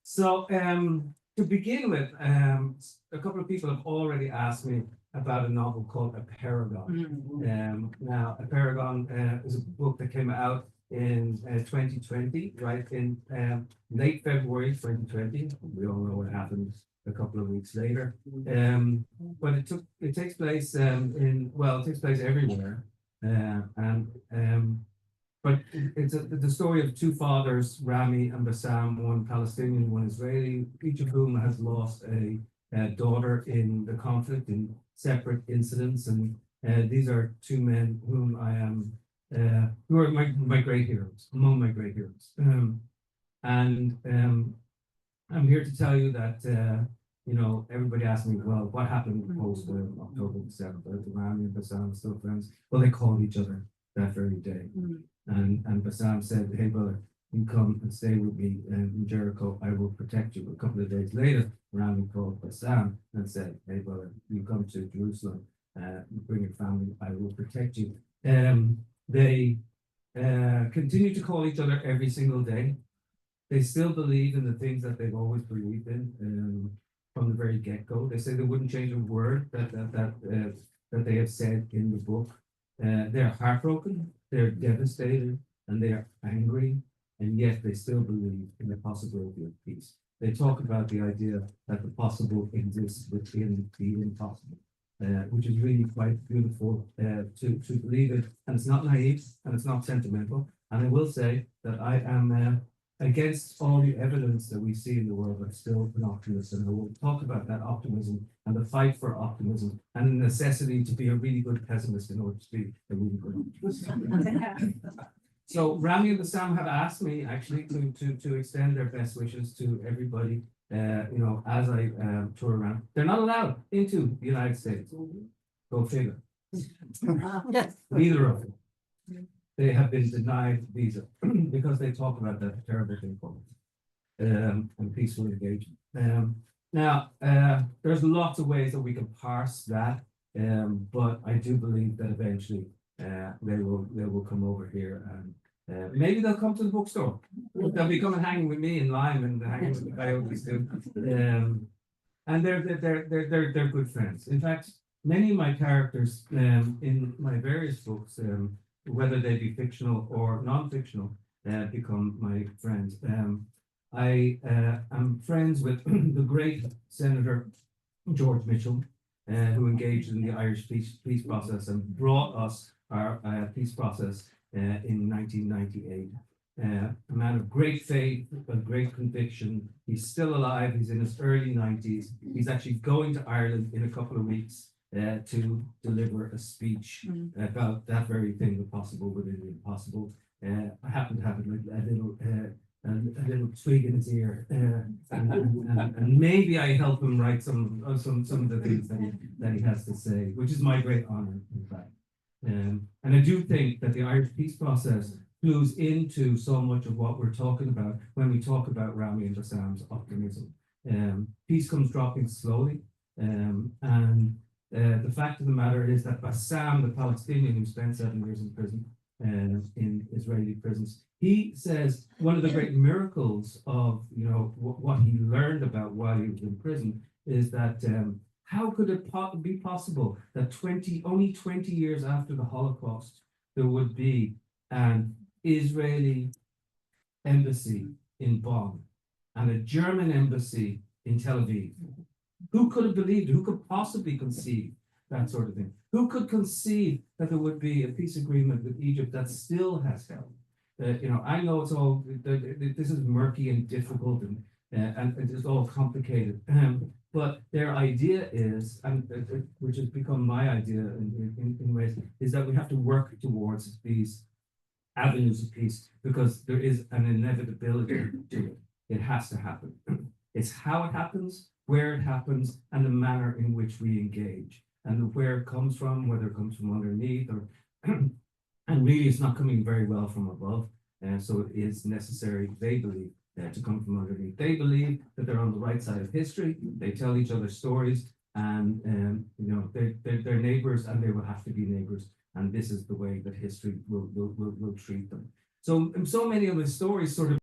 So, to begin with, a couple of people have already asked me about a novel called Apeirogon. Now, Apeirogon is a book that came out in 2020, right in late February 2020. We all know what happened a couple of weeks later. But it takes place it takes place everywhere, but it's the story of two fathers, Rami and Bassam, one Palestinian, one Israeli, each of whom has lost a daughter in the conflict in separate incidents. And these are two men whom I am, who are my great heroes, among my great heroes. I'm here to tell you that, everybody asks me, well, what happened post October the 7th? Rami and Bassam still friends? Well, they called each other that very day. And Bassam said, hey, brother, you come and stay with me in Jericho. I will protect you. A couple of days later, Rami called Bassam and said, hey, brother, you come to Jerusalem, bring your family. I will protect you. They continue to call each other every single day. They still believe in the things that they've always believed in from the very get-go. They say they wouldn't change a word that they have said in the book. They're heartbroken, they're devastated, and they are angry, and yet they still believe in the possibility of peace. They talk about the idea that the possible exists within the impossible, which is really quite beautiful to believe it. And it's not naive, and it's not sentimental. And I will say that I am against all the evidence that we see in the world, but still an optimist. And I will talk about that optimism and the fight for optimism and the necessity to be a really good pessimist in order to be a really good optimist. So Rami and Bassam have asked me actually to extend their best wishes to everybody, as I tour around. They're not allowed into the United States. Go figure. Neither of them. They have been denied visa because they talk about that terrible thing called and peaceful engagement. Now, there's lots of ways that we can parse that, but I do believe that eventually they will come over here and maybe they'll come to the bookstore. They'll be coming hanging with me in Lyme and hanging with the coyotes too. And they're good friends. In fact, many of my characters in my various books, whether they be fictional or non-fictional, become my friends. I am friends with the great Senator George Mitchell, who engaged in the Irish peace process and brought us our peace process in 1998. A man of great faith, of great conviction. He's still alive. He's in his early 90s. He's actually going to Ireland in a couple of weeks to deliver a speech about that very thing, the possible within the impossible. I happen to have a little twig in his ear, and maybe I help him write some of the things that he has to say, which is my great honor, in fact. And I do think that the Irish peace process clues into so much of what we're talking about when we talk about Rami and Bassam's optimism. Peace comes dropping slowly, and the fact of the matter is that Bassam, the Palestinian who spent 7 years in prison, in Israeli prisons, he says one of the great miracles of what he learned about while he was in prison is that how could it be possible that only 20 years after the Holocaust there would be an Israeli embassy in Bonn and a German embassy in Tel Aviv? Who could have believed it? Who could possibly conceive that sort of thing? Who could conceive that there would be a peace agreement with Egypt that still has held? I know it's all, this is murky and difficult and it's all complicated. But their idea is, which has become my idea in ways, is that we have to work towards these avenues of peace because there is an inevitability to it. It has to happen. It's how it happens, where it happens, and the manner in which we engage, and where it comes from, whether it comes from underneath or, and really it's not coming very well from above. And so it is necessary, they believe, to come from underneath. They believe that they're on the right side of history. They tell each other stories, and they're neighbors, and they will have to be neighbors. And this is the way that history will treat them. So many of the stories sort of